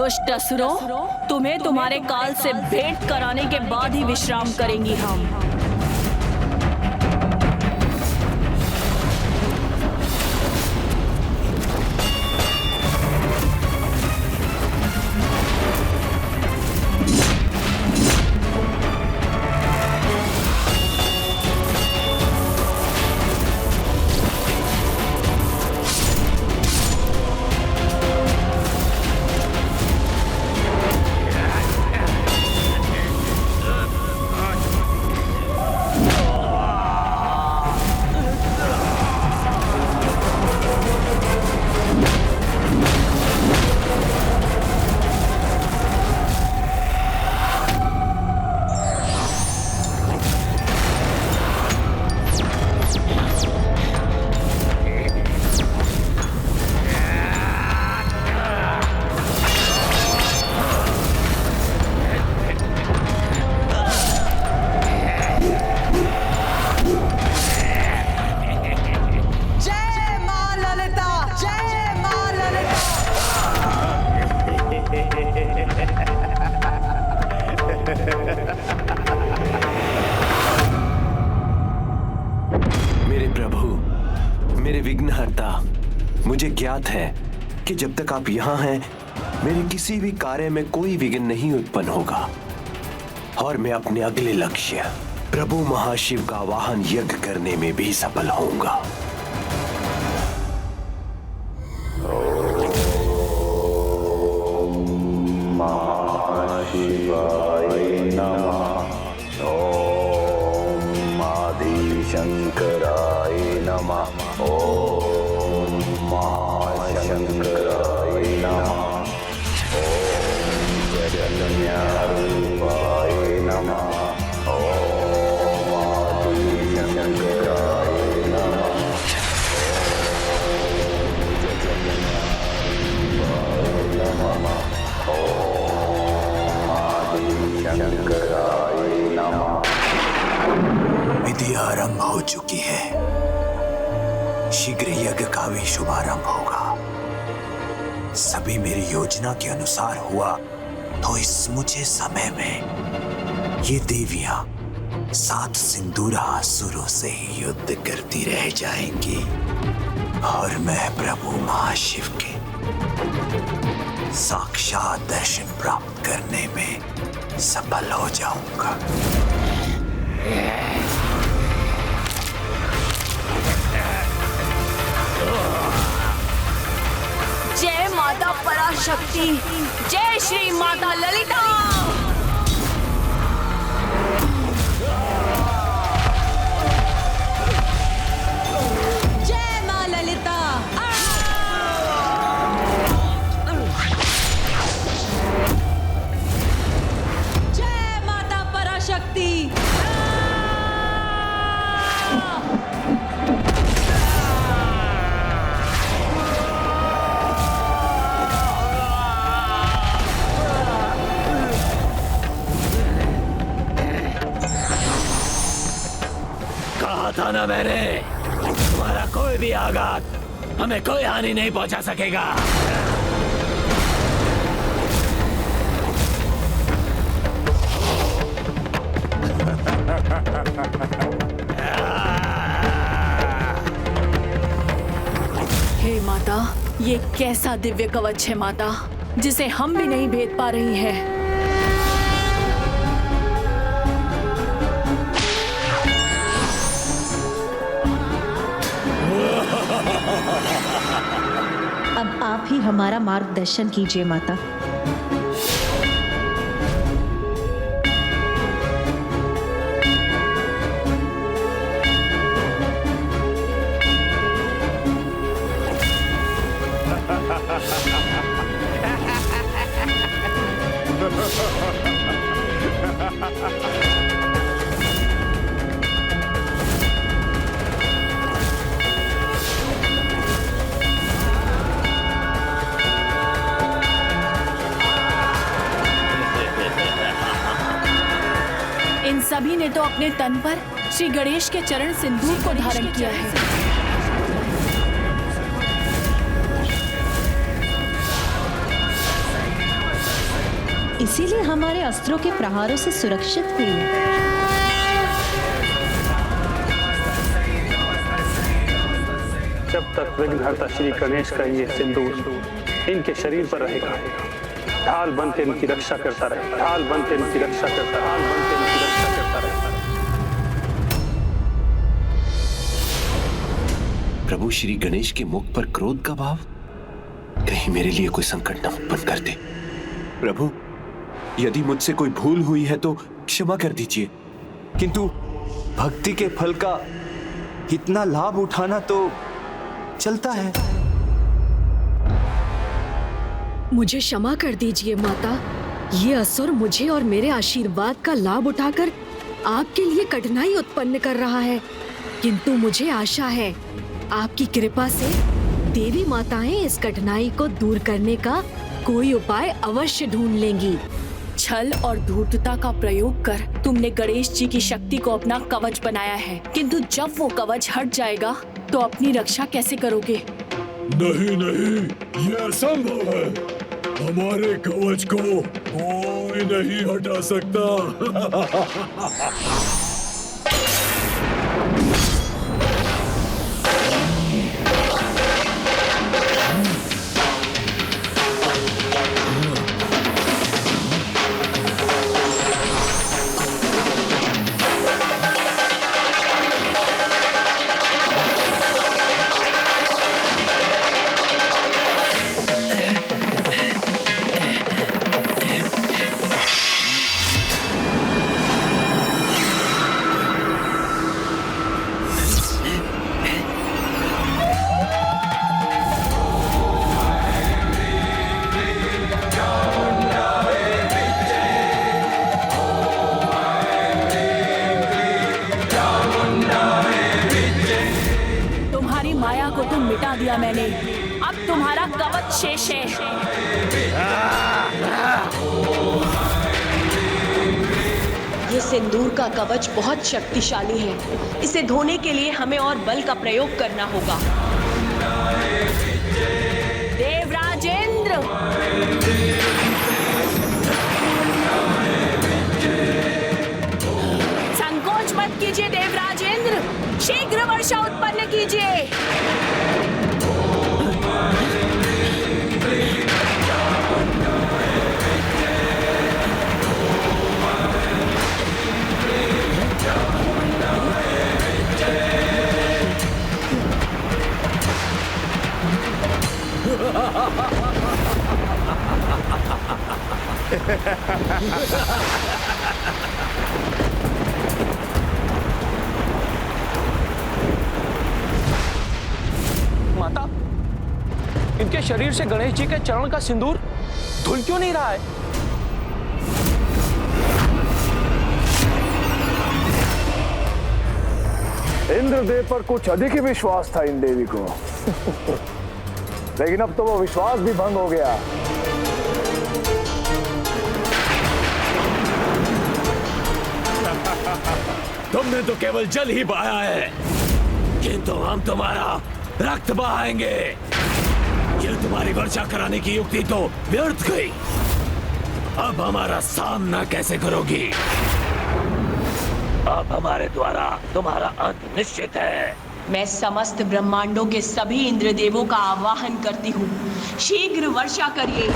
दुष्ट असुरों, तुम्हें तुम्हारे काल से भेंट कराने के बाद ही विश्राम करेंगी हम। मेरे प्रभु, मेरे विघ्नहर्ता, मुझे ज्ञात है कि जब तक आप यहाँ हैं, मेरे किसी भी कार्य में कोई विघ्न नहीं उत्पन्न होगा और मैं अपने अगले लक्ष्य प्रभु महाशिव का वाहन यज्ञ करने में भी सफल होऊंगा। शंकराय नमः। ओम महाशंकराय नमः। ओम जगन्नाथाय नमः। ओम आदिशंकराय नमः। ओम जगन्नाथाय नमः। ओम आदिशंकराय नमः। विधि आरंभ हो चुकी है, शीघ्र यज्ञ का भी शुभारंभ होगा। सभी मेरी योजना के अनुसार हुआ तो इस मुझे समय में ये देवियां 7 सिंदूरा असुरों से ही युद्ध करती रह जाएंगी और मैं प्रभु महाशिव के साक्षात दर्शन प्राप्त करने में सफल हो जाऊंगा। जय माता पराशक्ति, जय श्री माता ललिता। जय मां ललिता। जय माता पराशक्ति। था ना मैंने, तुम्हारा कोई भी आघात हमें कोई हानि नहीं पहुंचा सकेगा। हे माता, ये कैसा दिव्य कवच है माता, जिसे हम भी नहीं भेद पा रही हैं। अब आप ही हमारा मार्गदर्शन कीजिए माता। इन सभी ने तो अपने तन पर श्री गणेश के चरण सिंदूर को धारण किया है। इसीलिए हमारे अस्त्रों के प्रहारों से सुरक्षित हुई। जब तक विघ्नहर्ता श्री गणेश का ये सिंदूर इनके शरीर पर रहेगा, ढाल बनकर इनकी रक्षा करता रहेगा, ढाल बनकर इनकी रक्षा करता, ढाल बनकर इनकी रक्षा करता रहेगा। प्रभु श्री गणेश के मुख पर क्रोध का भाव, कहीं मेरे लिए कोई संकट न उत्पन्न कर दे। प्रभु, यदि मुझसे कोई भूल हुई है तो क्षमा कर दीजिए, किंतु भक्ति के फल का इतना लाभ उठाना तो चलता है। मुझे क्षमा कर दीजिए माता। ये असुर मुझे और मेरे आशीर्वाद का लाभ उठाकर आपके लिए कठिनाई उत्पन्न कर रहा है, किंतु मुझे आशा है आपकी कृपा से देवी माताएं इस कठिनाई को दूर करने का कोई उपाय अवश्य ढूंढ लेंगी। छल और धूर्तता का प्रयोग कर तुमने गणेश जी की शक्ति को अपना कवच बनाया है, किंतु जब वो कवच हट जाएगा तो अपनी रक्षा कैसे करोगे? नहीं नहीं, ये असंभव है। हमारे कवच को कोई नहीं हटा सकता। मिटा दिया मैंने, अब तुम्हारा कवच शेष है। ये सिंदूर का कवच बहुत शक्तिशाली है, इसे धोने के लिए हमें और बल का प्रयोग करना होगा। देवराज इंद्र, संकोच मत कीजिए देवराज इंद्र, शीघ्र वर्षा उत्पन्न कीजिए। माता, इनके शरीर से गणेश जी के चरण का सिंदूर धुल क्यों नहीं रहा है? इंद्रदेव पर कुछ अधिक ही विश्वास था इन देवी को। लेकिन अब तो वो विश्वास भी भंग हो गया। तुमने तो केवल जल ही बहाया है, किंतु हम तुम्हारा रक्त बहाएंगे। ये तुम्हारी वर्षा कराने की युक्ति तो व्यर्थ गई। अब हमारा सामना कैसे करोगी? अब हमारे द्वारा तुम्हारा अंत निश्चित है। मैं समस्त ब्रह्मांडों के सभी इंद्रदेवों का आवाहन करती हूँ, शीघ्र वर्षा करिए।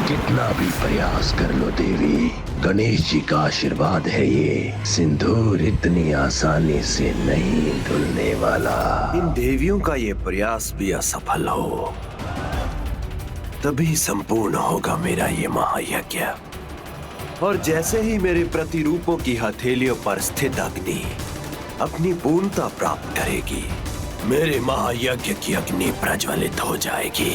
कितना भी प्रयास कर लो देवी, गणेश जी का आशीर्वाद है ये सिंदूर इतनी आसानी से नहीं धुलने वाला। इन देवियों का ये प्रयास भी असफल हो, तभी संपूर्ण होगा मेरा ये महायज्ञ। और जैसे ही मेरे प्रतिरूपों की हथेलियों पर स्थित अग्नि अपनी पूर्णता प्राप्त करेगी, मेरे महायज्ञ की अग्नि प्रज्वलित हो जाएगी।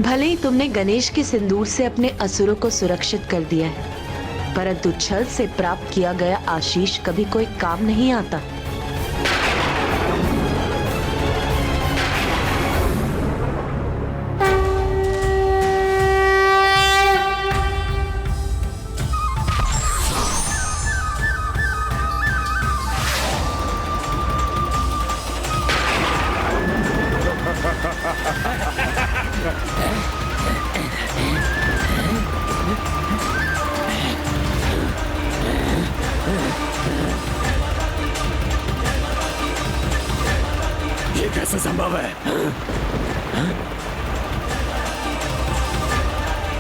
भले ही तुमने गणेश के सिंदूर से अपने असुरों को सुरक्षित कर दिया है, परंतु छल से प्राप्त किया गया आशीष कभी कोई काम नहीं आता। ये कैसे संभव है?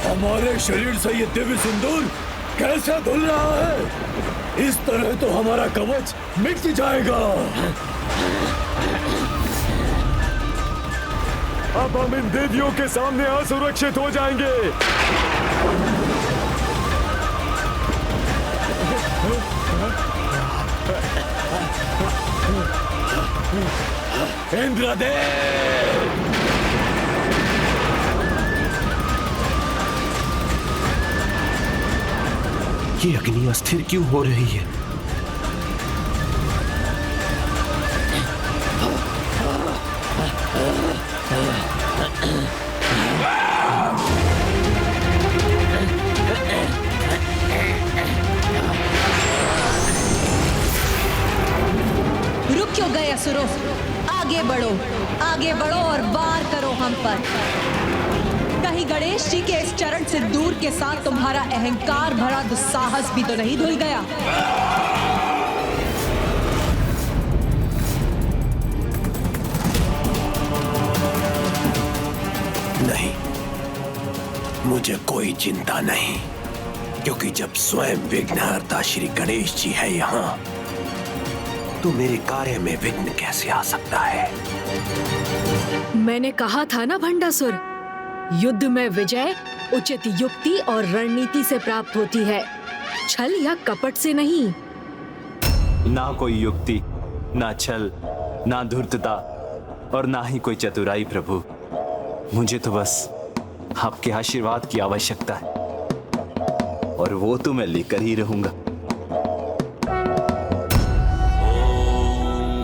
हमारे शरीर से ये दिव्य सिंदूर कैसे धुल रहा है? इस तरह तो हमारा कवच मिट जाएगा। अब हम इन देवियों के सामने असुरक्षित हो जाएंगे। इंद्रदेव! ये अग्नि अस्थिर क्यों हो रही है? रुक क्यों गए असुरों? आगे बढ़ो और वार करो हम पर। कहीं गणेश जी के इस चरण से दूर के साथ तुम्हारा अहंकार भरा दुस्साहस भी तो नहीं धुल गया? नहीं, मुझे कोई चिंता नहीं, क्योंकि जब स्वयं विघ्नहर्ता श्री गणेश जी है यहाँ, तो मेरे कार्य में विघ्न कैसे आ सकता है? मैंने कहा था ना भंडासुर, युद्ध में विजय उचित युक्ति और रणनीति से प्राप्त होती है, छल या कपट से नहीं। ना कोई युक्ति, ना छल, ना धूर्तता और ना ही कोई चतुराई प्रभु। मुझे तो बस आपके आशीर्वाद की आवश्यकता है, और वो तो मैं लेकर ही रहूंगा।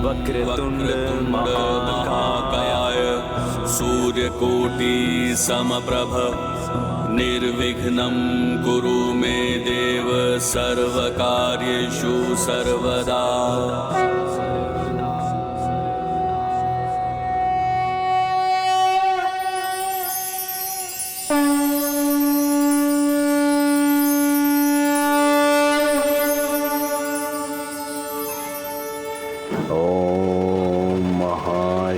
वक्रतुंड महाकाय सूर्यकोटि समप्रभ निर्विघ्नं कुरु मे देव सर्वकार्येषु सर्वदा।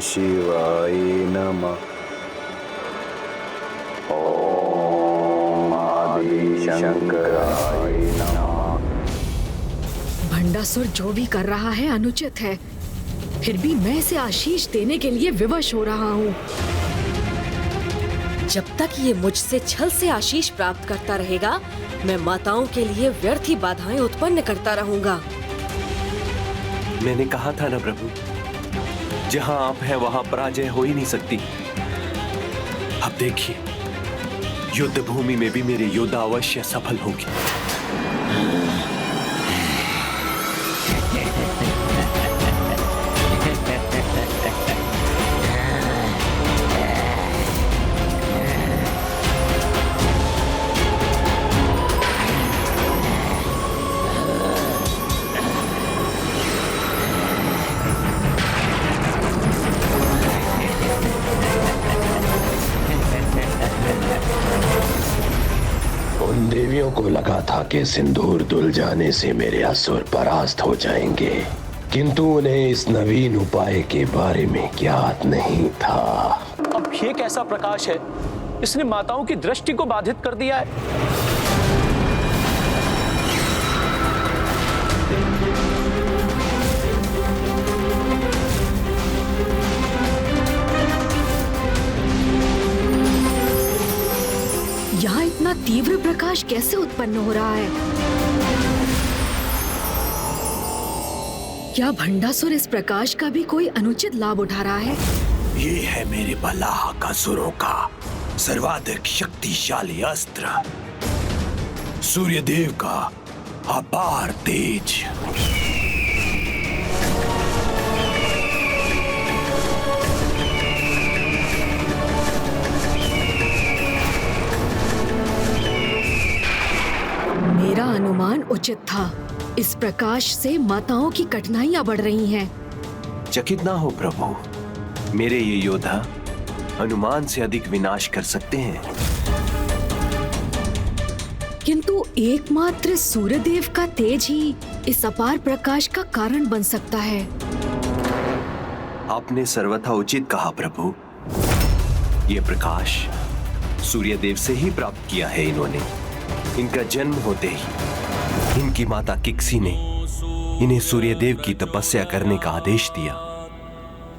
शिवाय नमः। ओम आदिशंकराय नमः। भंडासुर जो भी कर रहा है अनुचित है, फिर भी मैं इसे आशीष देने के लिए विवश हो रहा हूँ। जब तक ये मुझसे छल से आशीष प्राप्त करता रहेगा, मैं माताओं के लिए व्यर्थ ही बाधाएं उत्पन्न करता रहूंगा। मैंने कहा था ना प्रभु, जहां आप हैं वहां पराजय हो ही नहीं सकती। अब देखिए, युद्ध भूमि में भी मेरे योद्धा अवश्य सफल होंगे। उन देवियों को लगा था कि सिंदूर धुल जाने से मेरे असुर परास्त हो जाएंगे, किंतु उन्हें इस नवीन उपाय के बारे में ज्ञात नहीं था। अब ये कैसा प्रकाश है? इसने माताओं की दृष्टि को बाधित कर दिया है। तीव्र प्रकाश कैसे उत्पन्न हो रहा है? क्या भंडासुर इस प्रकाश का भी कोई अनुचित लाभ उठा रहा है? ये है मेरे बलाहकासुरों का सर्वाधिक शक्तिशाली अस्त्र, सूर्यदेव का अपार तेज। मेरा अनुमान उचित था। इस प्रकाश से माताओं की कठिनाइयां बढ़ रही हैं। चकित ना हो प्रभु, मेरे ये योद्धा अनुमान से अधिक विनाश कर सकते हैं। किंतु एकमात्र सूर्यदेव का तेज ही इस अपार प्रकाश का कारण बन सकता है। आपने सर्वथा उचित कहा प्रभु। ये प्रकाश सूर्यदेव से ही प्राप्त किया है इन्होंने। इनका जन्म होते ही इनकी माता किक्सी ने इन्हें सूर्यदेव की तपस्या करने का आदेश दिया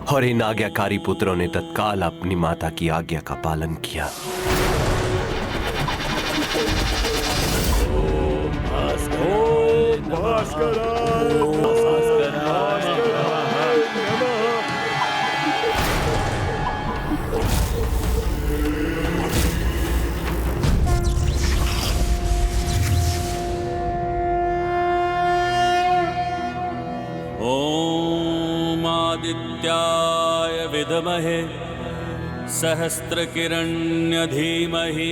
और इन आज्ञाकारी पुत्रों ने तत्काल अपनी माता की आज्ञा का पालन किया। ॐ आदित्याय विद्महे सहस्रकिरण्य धीमहि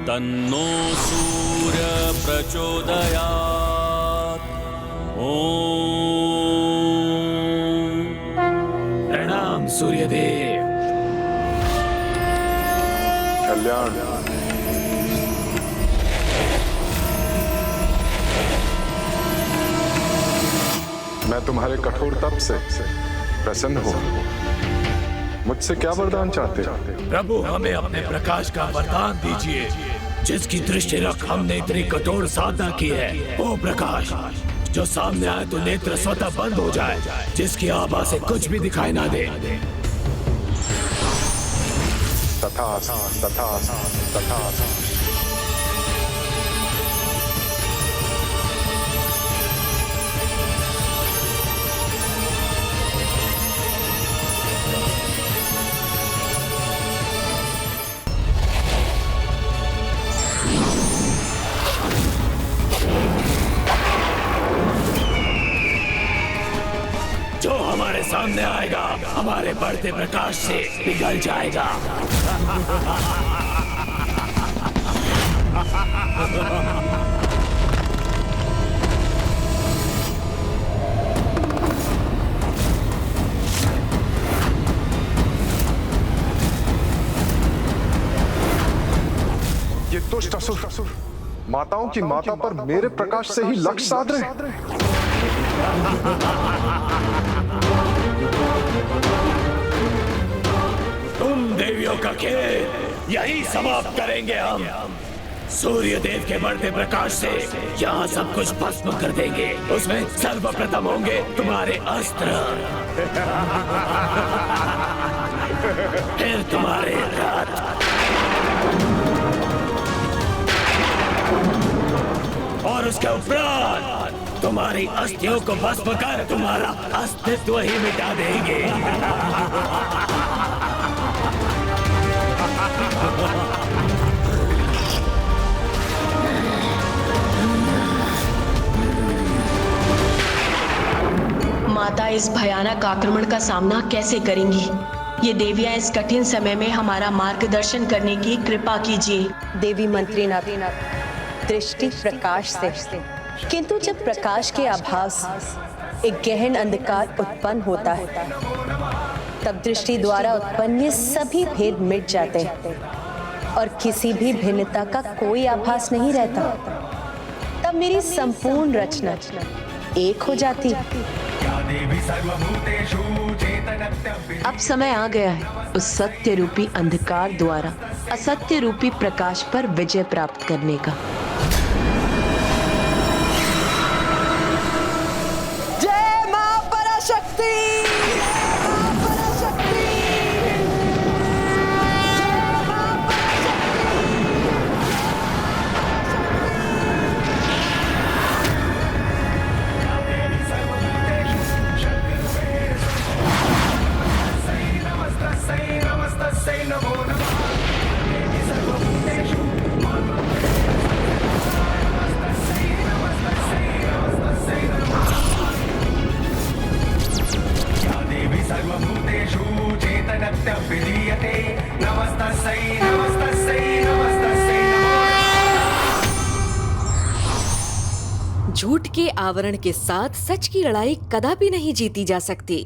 तन्नो सूर्य प्रचोदयात्। प्रणाम सूर्यदेव। कल्याण। मैं तुम्हारे कठोर तप से प्रसन्न हूँ। मुझसे क्या वरदान चाहते हो? प्रभु, हमें अपने प्रकाश का वरदान दीजिए। जिसकी दृष्टि रख हमने इतनी कठोर साधना की है, वो प्रकाश जो सामने आए तो नेत्र स्वतः बंद हो जाए, जिसकी आभा से कुछ भी दिखाई ना दे। तथास्तु, तथास्तु, तथास्तु। जो हमारे सामने आएगा हमारे बढ़ते प्रकाश से पिघल जाएगा। ये दुष्ट असुर माताओं की माता पर मेरे प्रकाश से ही लक्ष्य साध रहे। तुम देवियों का खेल यही समाप्त करेंगे हम। सूर्य देव के बढ़ते प्रकाश से यहाँ सब कुछ भस्म कर देंगे। उसमें सर्वप्रथम होंगे तुम्हारे अस्त्र, फिर तुम्हारे रथ, और उसके उपरांत तुम्हारी अस्थियों को भस्म कर तुम्हारा अस्तित्व ही मिटा देंगे। माता इस भयानक आक्रमण का सामना कैसे करेंगी? ये देवियां इस कठिन समय में हमारा मार्गदर्शन करने की कृपा कीजिए। देवी मंत्रीनाथ, दृष्टि प्रकाश से, किंतु जब प्रकाश के अभाव से एक गहन अंधकार उत्पन्न होता है, तब दृष्टि द्वारा उत्पन्न ये सभी भेद मिट जाते हैं और किसी भी भिन्नता का कोई आभास नहीं रहता। तब मेरी संपूर्ण रचना एक हो जाती है। अब समय आ गया है उस सत्य रूपी अंधकार द्वारा असत्य रूपी प्रकाश पर विजय प्राप्त करने का। जय मां पराशक्ति। नमस्तस्यै नमस्तस्यै नमस्तस्यै नमो झूठ के आवरण के साथ सच की लड़ाई कदापि नहीं जीती जा सकती।